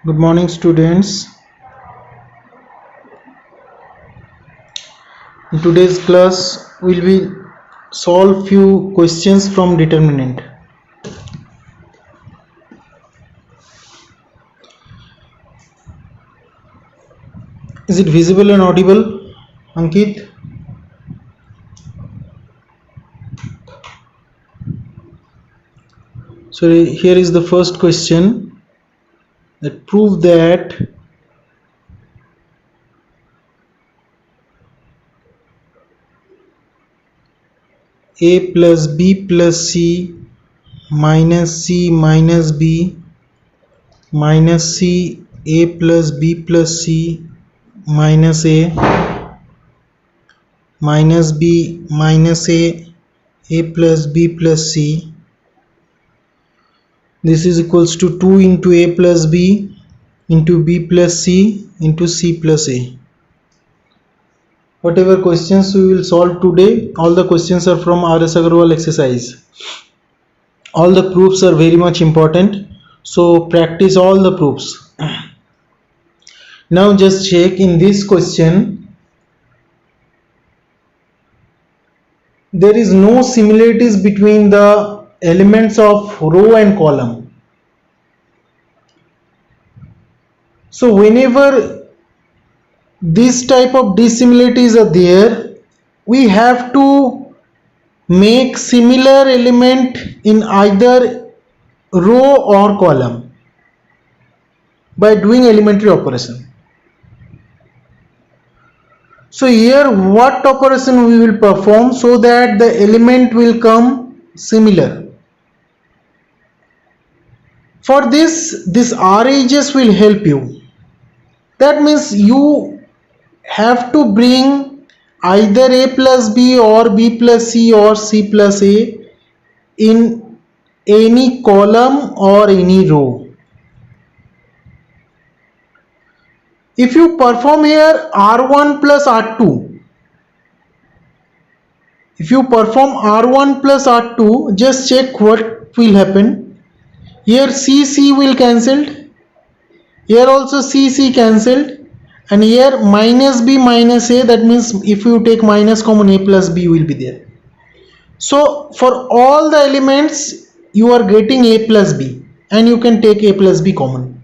Good morning, students. In today's class, we will solve few questions from determinant. Is it visible and audible, Ankit? So here is the first question that prove that a plus b plus c minus c minus b minus c a plus b plus c minus a minus b minus a plus b plus c, this is equals to 2 into a plus b into b plus c into c plus a. Whatever questions we will solve today, all the questions are from R.S. Agarwal exercise. All the proofs are very much important, so practice all the proofs. Now just check in this question, there is no similarities between the elements of row and column. So whenever this type of dissimilarities are there, we have to make similar element in either row or column by doing elementary operation. So here what operation we will perform so that the element will come similar. For this RHS will help you. That means you have to bring either a plus b or b plus c or c plus a in any column or any row. If you perform here R1 plus R2, if you perform R1 plus R2, just check what will happen. Here C will cancelled, here also C cancelled, and here minus b minus a, that means if you take minus common, a plus b will be there. So for all the elements you are getting a plus b and you can take a plus b common.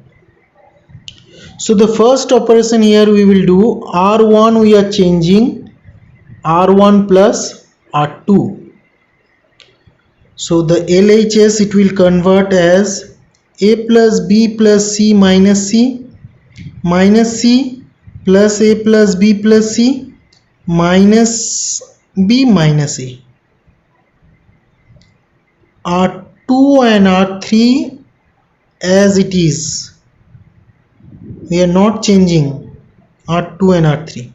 So the first operation here we will do R1, we are changing R1 plus R2. So the LHS it will convert as a plus b plus c minus c plus a plus b plus c minus b minus a. R2 and R3 as it is. We are not changing R2 and R3.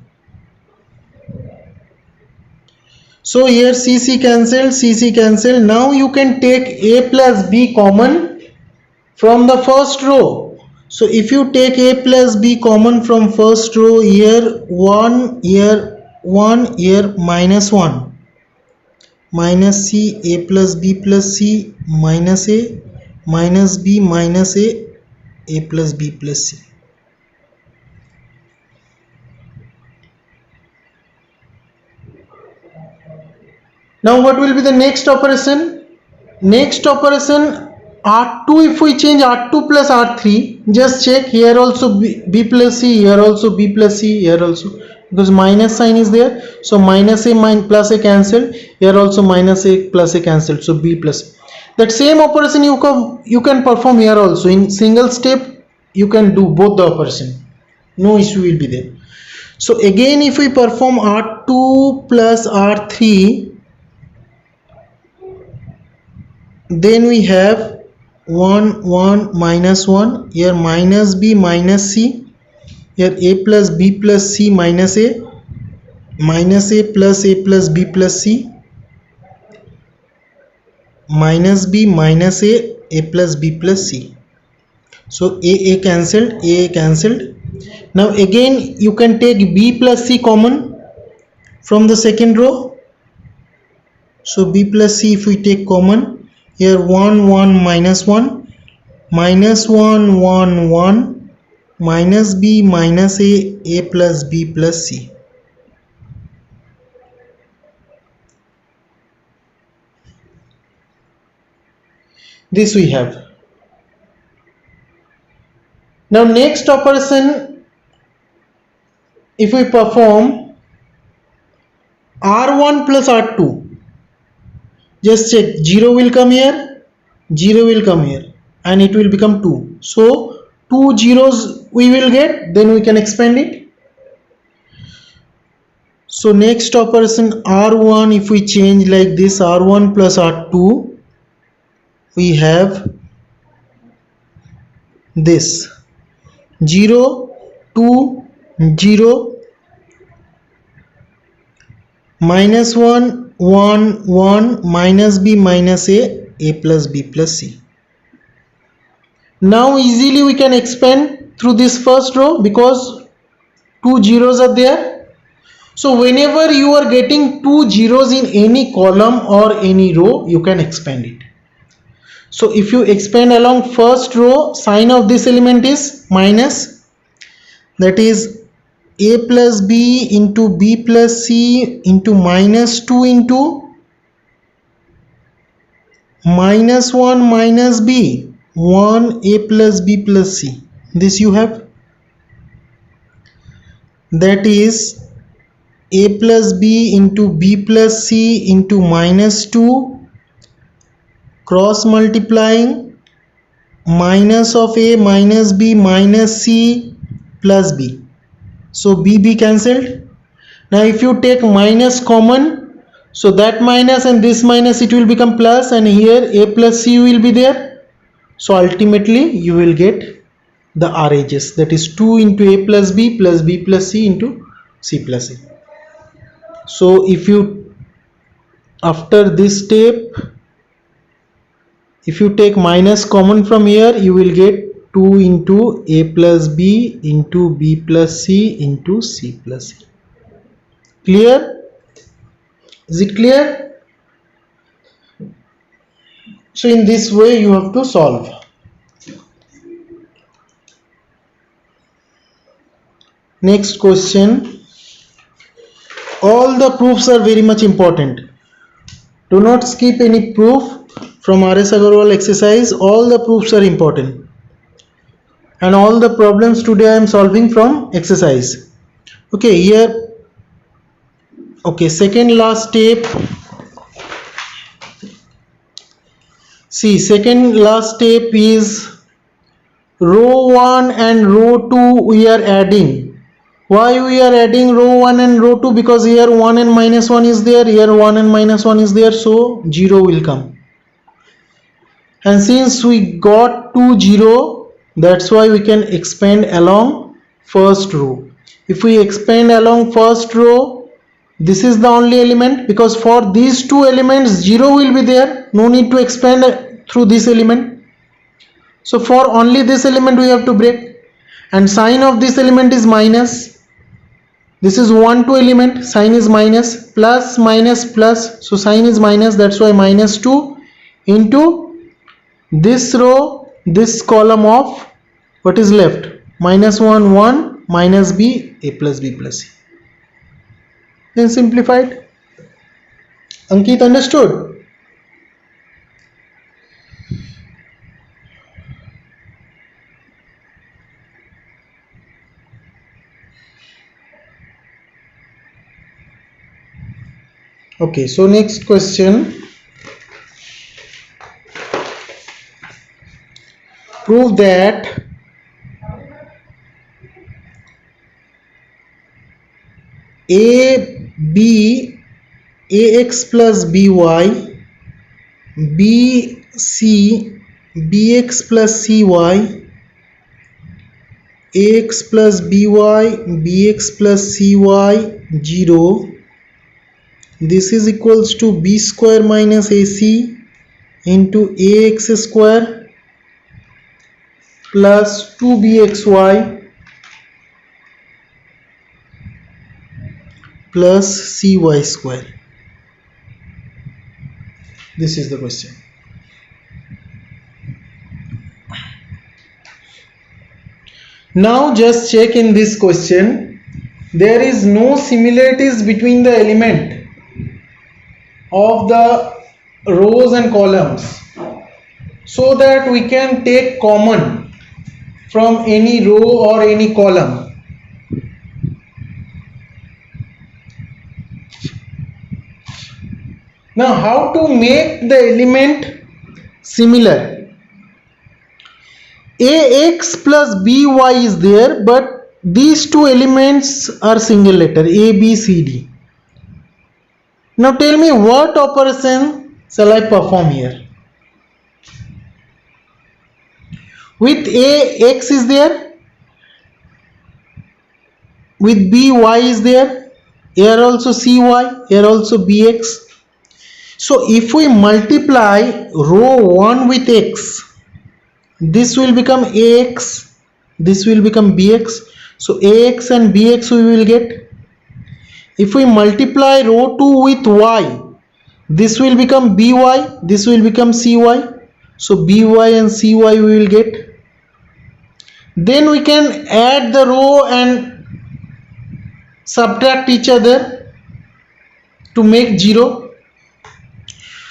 So here CC cancelled. Now you can take a plus b common from the first row. So if you take a plus b common from first row, here 1, here minus 1, minus c, a plus b plus c minus a, minus b minus a plus b plus c. Now what will be the next operation? Next operation R2, if we change R2 plus R3, just check here also b plus c, here also b plus c, here also, because minus sign is there, so minus a plus a cancelled, here also minus a plus a cancelled, so b plus. That same operation you can perform here also. In single step you can do both the operation, no issue will be there. So again if we perform R2 plus R3, then we have 1 minus 1, here minus b minus c, here a plus b plus c minus a plus b plus c, minus b minus a plus b plus c. So a cancelled. Now again you can take b plus c common from the second row. So b plus c if we take common, here 1 minus 1, minus 1 1 minus b minus a plus b plus c. This we have. Now next operation, if we perform r1 plus r2, just check, 0 will come here, 0 will come here, and it will become 2. So 2 zeros we will get, then we can expand it. So next operation r1, if we change like this, r1 plus r2, we have this 0 2 0 minus 1 1 1 minus b minus a plus b plus c. Now easily we can expand through this first row because 2 zeros are there. So whenever you are getting 2 zeros in any column or any row, you can expand it. So if you expand along first row, sign of this element is minus, that is a plus b into b plus c into minus 2 into minus 1 minus b 1 a plus b plus c. This you have, that is a plus b into b plus c into minus 2 cross multiplying minus of a minus b minus c plus b. So b cancelled. Now if you take minus common, so that minus and this minus, it will become plus, and here a plus c will be there. So ultimately you will get the RHS, that is 2 into a plus b plus c into c plus a. So if you, after this step, if you take minus common from here, you will get 2 into a plus b into b plus c into c plus c. Clear? Is it clear? So in this way you have to solve. Next question. All the proofs are very much important. Do not skip any proof from R.S. Agarwal exercise. All the proofs are important. And all the problems today I am solving from exercise. Okay, here. Okay, second last step. See, second last step is row 1 and row 2 we are adding. Why we are adding row 1 and row 2? Because here 1 and minus 1 is there, here 1 and minus 1 is there, so 0 will come. And since we got 2 0, that's why we can expand along first row. If we expand along first row, this is the only element, because for these two elements 0 will be there, no need to expand through this element. So for only this element we have to break, and sign of this element is minus. This is 1 2 element, sign is minus, plus minus plus, so sign is minus, that's why minus 2 into this row, this column of what is left, minus 1 1 minus b a plus b plus c. Then simplified. Ankit, understood? Okay, so next question. Prove that ax plus by, bc bx plus cy, ax plus by, bx plus cy 0. This is equals to b square minus ac into ax square plus 2bxy plus cy square. This is the question. Now just check in this question. There is no similarities between the element of the rows and columns, so that we can take common from any row or any column. Now how to make the element similar? Ax plus by is there, but these two elements are single letter A, B, C, D. Now tell me what operation shall I perform here? With A, x is there, with B, y is there, here also cy, here also bx. So if we multiply row 1 with x, this will become ax, this will become bx. So ax and bx we will get. If we multiply row 2 with y, this will become by, this will become cy. So by and cy we will get. Then we can add the row and subtract each other to make 0.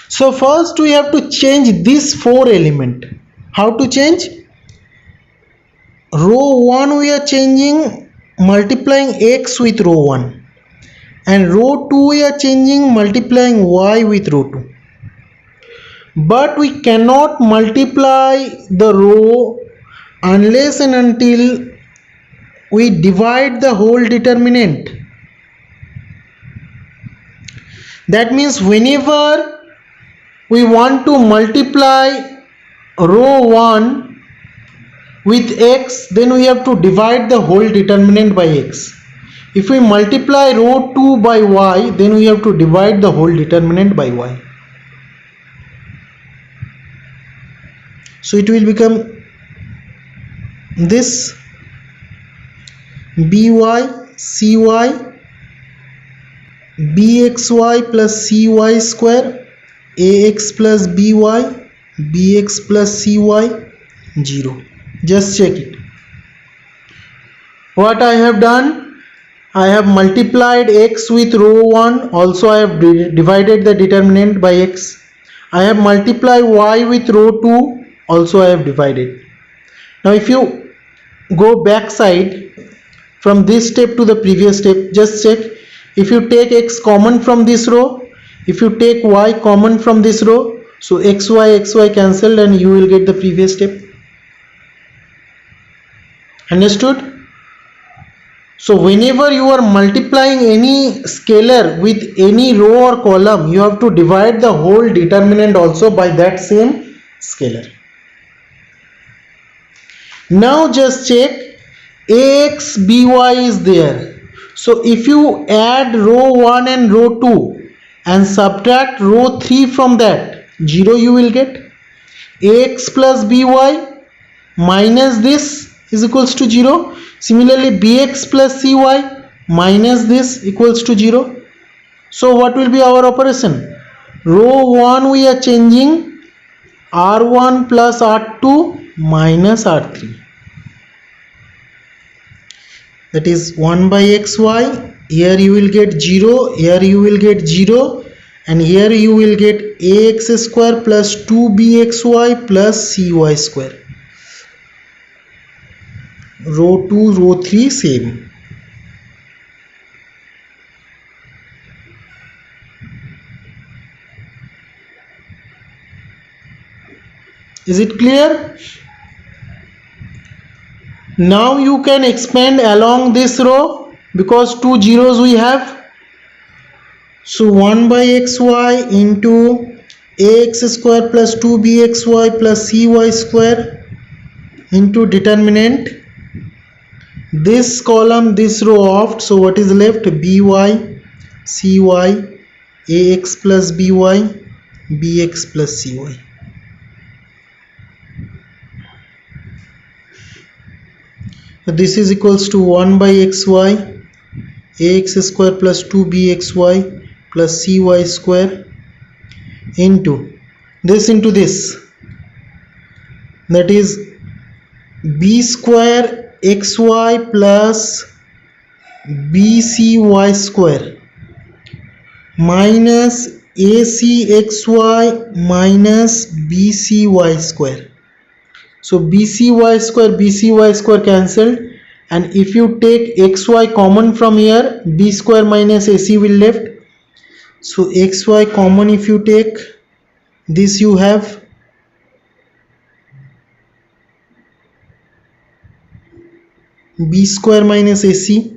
So first we have to change this 4 element. How to change? Row 1 we are changing, multiplying x with row 1, and row 2 we are changing, multiplying y with row 2. But we cannot multiply the row unless and until we divide the whole determinant. That means whenever we want to multiply row 1 with x, then we have to divide the whole determinant by x. If we multiply row 2 by y, then we have to divide the whole determinant by y. So it will become this by, cy, bxy plus cy square, ax plus by, bx plus cy, 0. Just check it. What I have done? I have multiplied x with row 1, also I have divided the determinant by x. I have multiplied y with row 2, also I have divided. Now if you go back side from this step to the previous step, just check. If you take x common from this row, if you take y common from this row, so xy cancelled and you will get the previous step. Understood? So whenever you are multiplying any scalar with any row or column, you have to divide the whole determinant also by that same scalar. Now just check, ax by is there. So if you add row 1 and row 2 and subtract row 3 from that, 0 you will get. Ax plus by minus this is equals to 0. Similarly bx plus cy minus this equals to 0. So what will be our operation? Row 1 we are changing, r1 plus r2 minus r3. That is 1 by xy. Here you will get 0, here you will get 0, and here you will get ax square plus 2bxy plus cy square. Row 2, row 3 same. Is it clear? Now you can expand along this row because 2 zeros we have. So 1 by xy into ax square plus 2bxy plus cy square into determinant. This column, this row off. So what is left? by, cy, ax plus by, bx plus cy. This is equals to 1 by xy, ax square plus 2bxy plus cy square into this, that is b square xy plus bcy square minus acxy minus bcy square. So bcy square cancelled, and if you take xy common from here, b square minus ac will left. So xy common, if you take this, you have b square minus ac,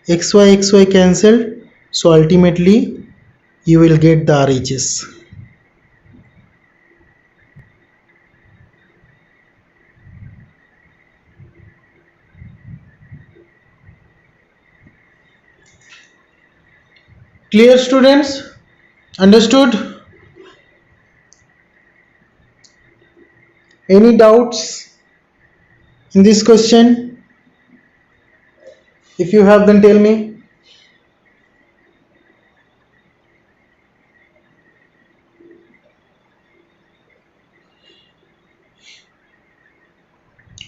xy cancelled, so ultimately you will get the RHS. Clear, students? Understood? Any doubts in this question? If you have, then tell me.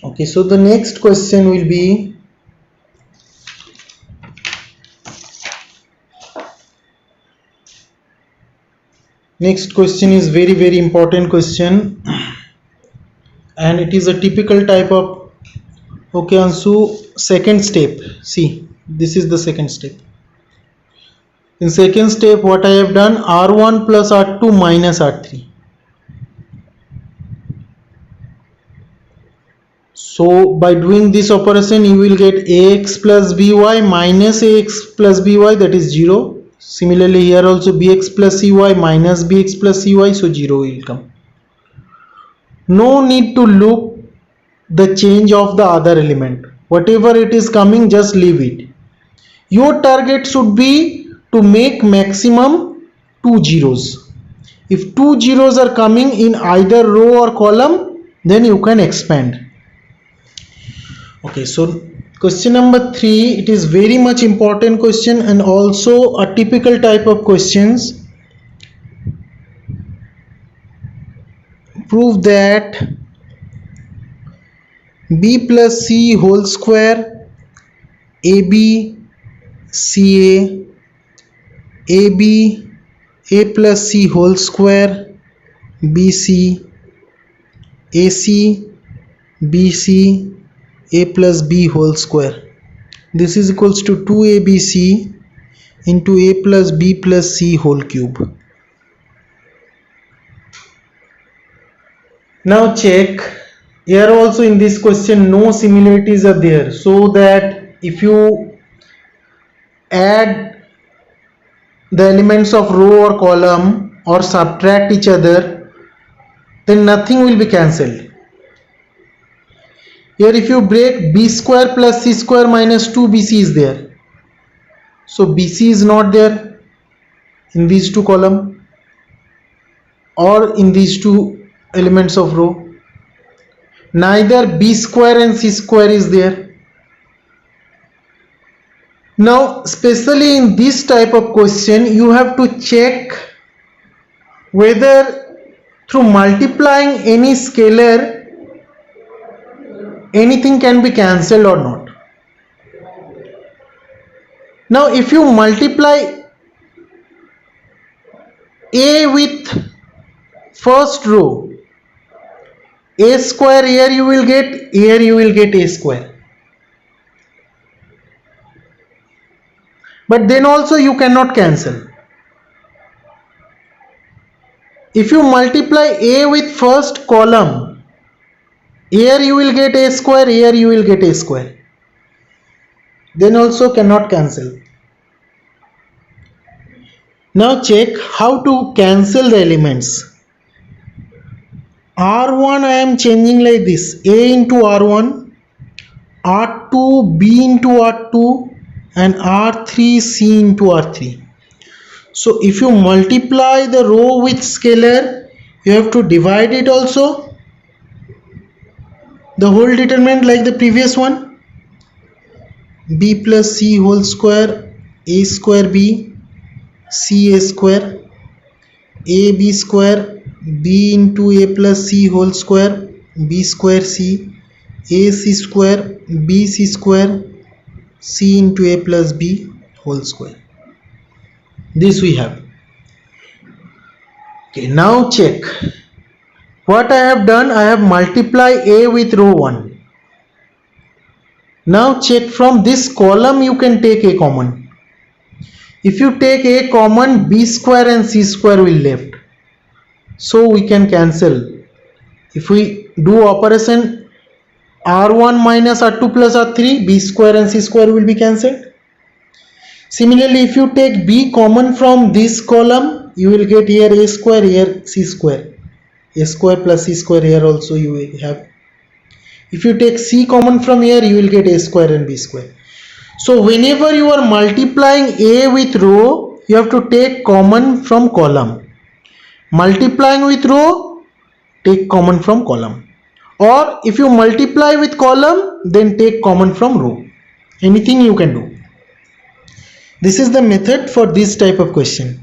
Okay, so the next question will be, next question is very important question, and it is a typical type of, okay Ansu, second step. See, this is the second step. In second step, what I have done, R1 plus R2 minus R3. So by doing this operation, you will get ax plus by minus ax plus by, that is 0. Similarly here also bx plus cy minus bx plus cy, so 0 will come. No need to look the change of the other element. Whatever it is coming, just leave it. Your target should be to make maximum 2 zeros. If 2 zeros are coming in either row or column, then you can expand. Okay, so question number 3, it is very much important question and also a typical type of questions. Prove that b plus c whole square, ab ca, ab a plus c whole square, bc, ac, bc, a plus b whole square. This is equals to 2abc into a plus b plus c whole cube. Now check, here also in this question no similarities are there, so that if you add the elements of row or column or subtract each other, then nothing will be cancelled. Here if you break, b square plus c square minus 2bc is there. So bc is not there in these two columns or in these two elements of row. Neither b square and c square is there. Now especially in this type of question, you have to check whether through multiplying any scalar anything can be cancelled or not. Now if you multiply a with first row, a square, here you will get a square. But then also you cannot cancel. If you multiply a with first column, here you will get a square, here you will get a square. Then also cannot cancel. Now check how to cancel the elements. R1 I am changing like this, a into R1, R2 b into R2 and R3 c into R3. So if you multiply the row with scalar, you have to divide it also, the whole determinant like the previous one, b plus c whole square, a square b, c a square, a b square, b into a plus c whole square, b square c, ac square bc square c into a plus b whole square. This we have. Okay, now check. What I have done, I have multiplied a with row 1. Now check, from this column you can take a common. If you take a common, b square and c square will left. So we can cancel. If we do operation r1 minus r2 plus r3, b square and c square will be cancelled. Similarly, if you take b common from this column, you will get here a square, here c square. A square plus c square, here also you will have. If you take c common from here, you will get a square and b square. So whenever you are multiplying a with row, you have to take common from column. Multiplying with row, take common from column. Or if you multiply with column, then take common from row. Anything you can do. This is the method for this type of question.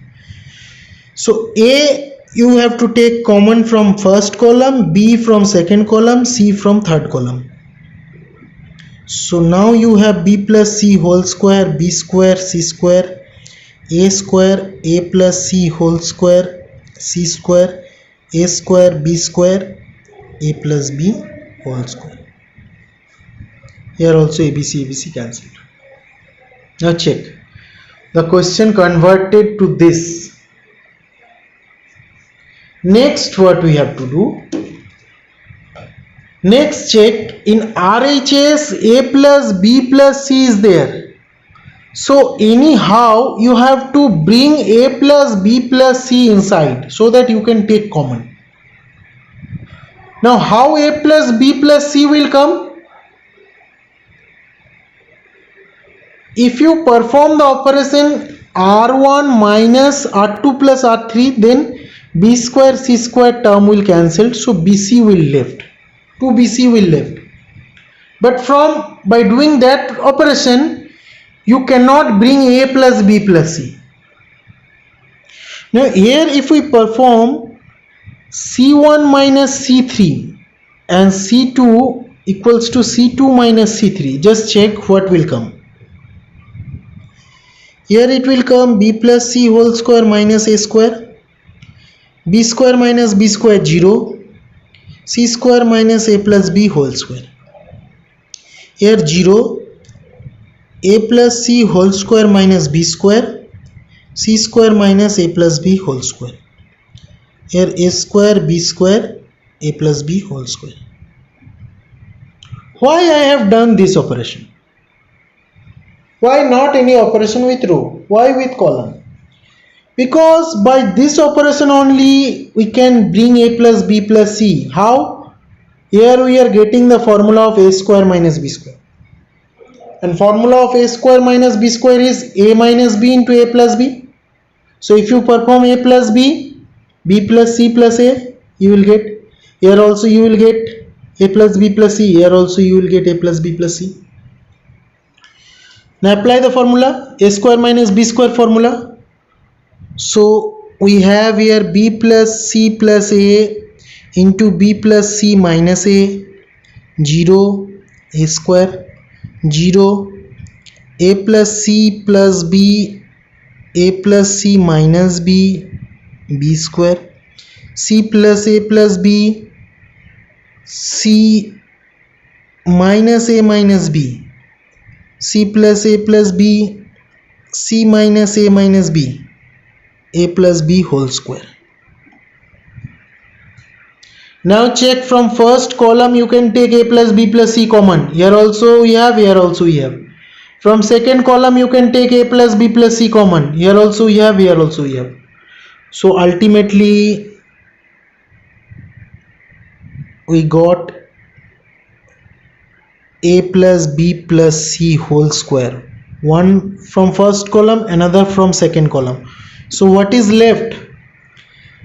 So a, you have to take common from first column, b from second column, c from third column. So now you have b plus c whole square, b square, c square, a plus c whole square, c square, a square, b square, a plus b whole square. Here also ABC cancelled. Now check. The question converted to this. Next, what we have to do? Next, check, in RHS a plus b plus c is there. So anyhow you have to bring a plus b plus c inside so that you can take common. Now how a plus b plus c will come? If you perform the operation r1 minus r2 plus r3, then b square c square term will cancel, so bc will left. 2bc will left. But by doing that operation, you cannot bring a plus b plus c. Now here if we perform c1 minus c3 and c2 equals to c2 minus c3, just check what will come. Here it will come b plus c whole square minus a square, b square minus b square 0, c square minus a plus b whole square. Here 0, a plus c whole square minus b square, c square minus a plus b whole square. Here a square, b square, a plus b whole square. Why I have done this operation? Why not any operation with row? Why with column? Because by this operation only we can bring a plus b plus c. How? Here we are getting the formula of a square minus b square. And formula of a square minus b square is a minus b into a plus b. So if you perform a plus b plus c plus a, you will get. Here also you will get a plus b plus c. Here also you will get a plus b plus c. Now apply the formula, a square minus b square formula. So we have here b plus c plus a into b plus c minus a, 0, a square, 0, a plus c plus b, a plus c minus b, b square, c plus a plus b, c minus a minus b, c plus a plus b, c minus a minus b, a plus b whole square. Now check, from first column you can take a plus b plus c common. Here also we have, here also we have. From second column you can take a plus b plus c common. Here also we have, here also we have. So ultimately we got a plus b plus c whole square. One from first column, another from second column. So what is left?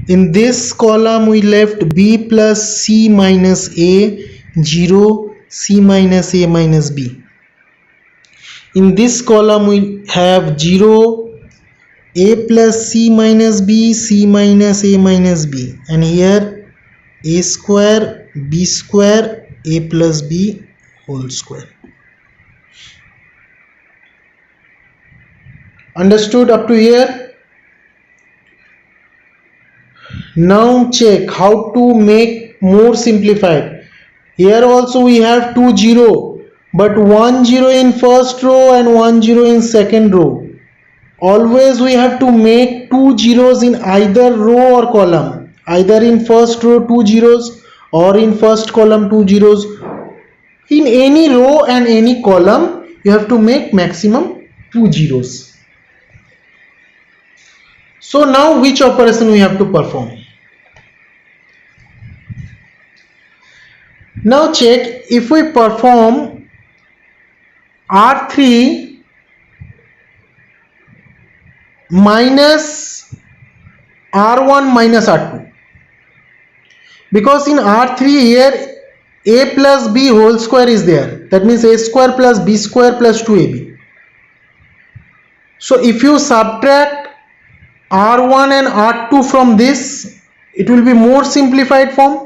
In this column we left b plus c minus a, 0, c minus a minus b. In this column we have 0, a plus c minus b, c minus a minus b, and here a square, b square, a plus b whole square. Understood up to here? Now check how to make more simplified. Here also we have 2 0, but 1 0 in first row and 1 0 in second row. Always we have to make 2 zeros in either row or column. Either in first row 2 zeros or in first column 2 zeros. In any row and any column you have to make maximum 2 zeros. So now which operation we have to perform? Now check, if we perform R3 minus R1 minus R2, because in R3 here a plus b whole square is there, that means a square plus b square plus 2ab. So if you subtract R1 and R2 from this, it will be more simplified form.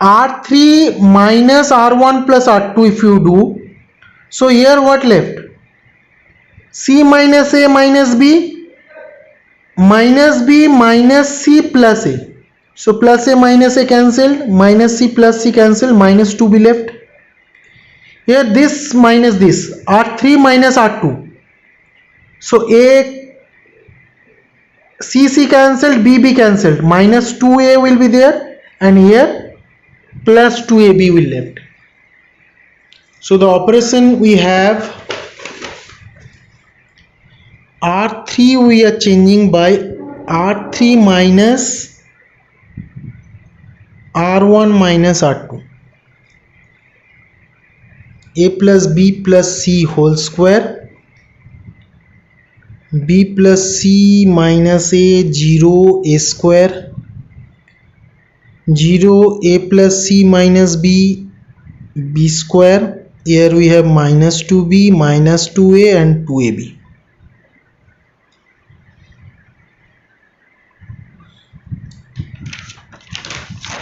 R3 minus R1 plus R2 if you do, so here what left? C minus A minus B minus C plus A. So plus A minus A cancelled, minus C plus C cancelled, minus 2 be left. Here this minus this, R3 minus R2. So A, C cancelled, B cancelled, minus 2A will be there, and here plus 2ab will left. So the operation we have R3 we are changing by R3 minus R1 minus R2. A plus B plus C whole square, B plus C minus A 0 A square, 0 A plus C minus B B square. Here we have minus 2B minus 2A and 2AB.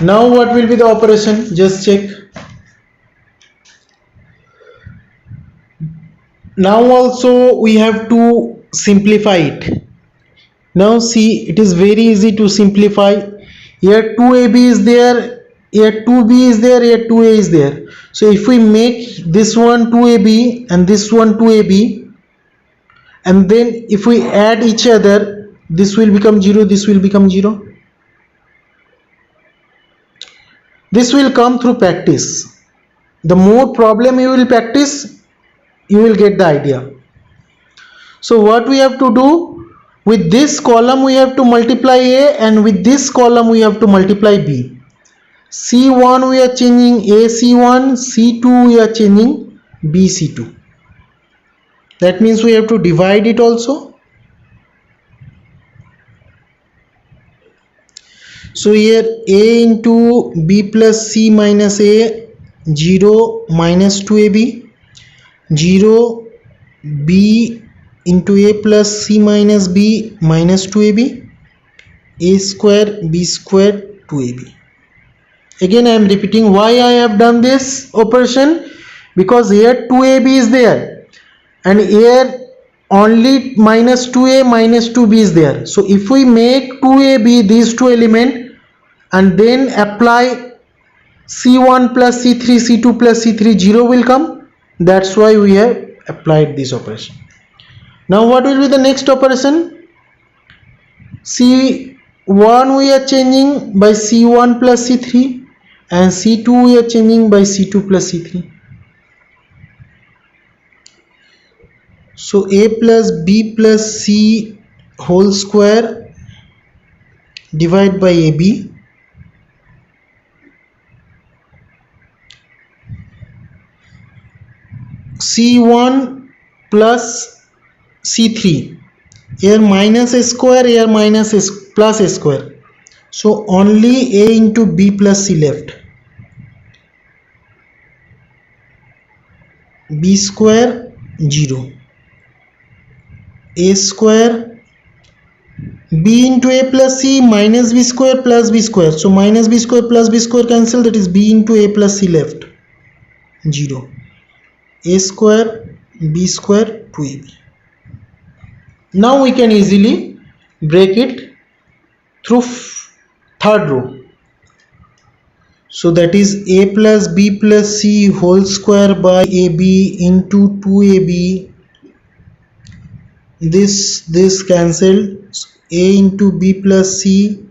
Now what will be the operation? Just check. Now also we have to simplify it. Now see, it is very easy to simplify. Here 2ab is there, here 2b is there, here 2a is there. So if we make this one 2ab and this one 2ab, and then if we add each other, this will become 0, this will become 0. This will come through practice. The more problem you will practice, you will get the idea. So what we have to do? With this column we have to multiply A, and with this column we have to multiply B. C1 we are changing AC1, C2 we are changing BC2. That means we have to divide it also. So here A into B plus C minus A, 0 minus 2AB, 0 B into A plus C minus B minus 2AB, A square B square 2AB. Again I am repeating why I have done this operation, because here 2AB is there and here only minus 2A minus 2B is there. So if we make 2AB these two elements and then apply C1 plus C3, C2 plus C3, 0 will come. That's why we have applied this operation. Now what will be the next operation? C1 we are changing by C1 plus C3 and C2 we are changing by C2 plus C3. So A plus B plus C whole square divide by AB. C1 plus C3, here minus a square, here minus a plus a square, so only A into B plus C left. B square 0, A square b into a plus c minus b square plus b square. So minus b square plus b square cancel, that is b into a plus c left, 0. A square b square 2ab. Now we can easily break it through third row. So that is a plus b plus c whole square by ab into 2ab. This cancelled. A into b plus c,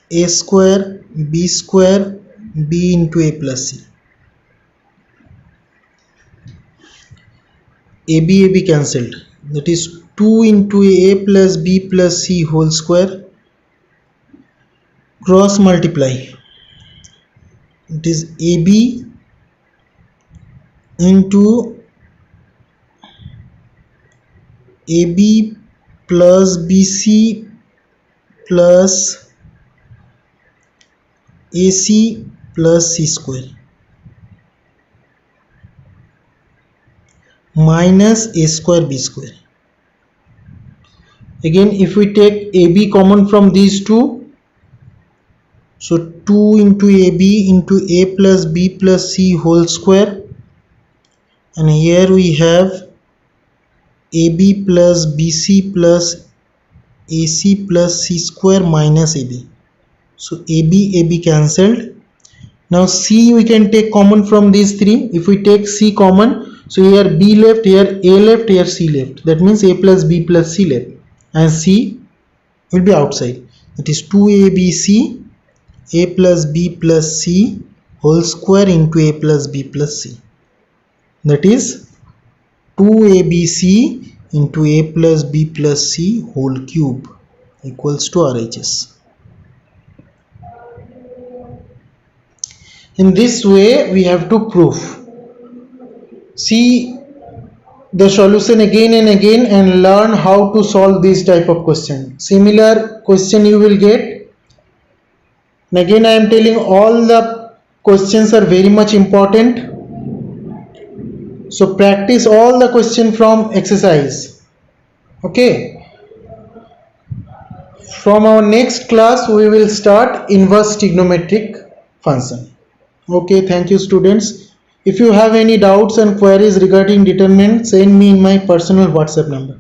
a square b into a plus c. AB cancelled. That is 2 into a plus b plus c whole square. Cross multiply. It is AB into AB plus BC plus AC plus C square minus A square B square. Again, if we take AB common from these two, so 2 into AB into A plus B plus C whole square, and here we have AB plus BC plus AC plus C square minus AB. So AB cancelled. Now C we can take common from these three. If we take C common, so here B left, here A left, here C left. That means A plus B plus C left, and C will be outside. That is 2ABC A plus B plus C whole square into A plus B plus C. That is 2ABC into A plus B plus C whole cube equals to RHS. In this way we have to prove. See the solution again and again and learn how to solve this type of question. Similar question you will get. And again I am telling, all the questions are very much important. So practice all the question from exercise. Okay. From our next class we will start inverse trigonometric function. Okay, thank you students. If you have any doubts and queries regarding determinant, send me in my personal WhatsApp number.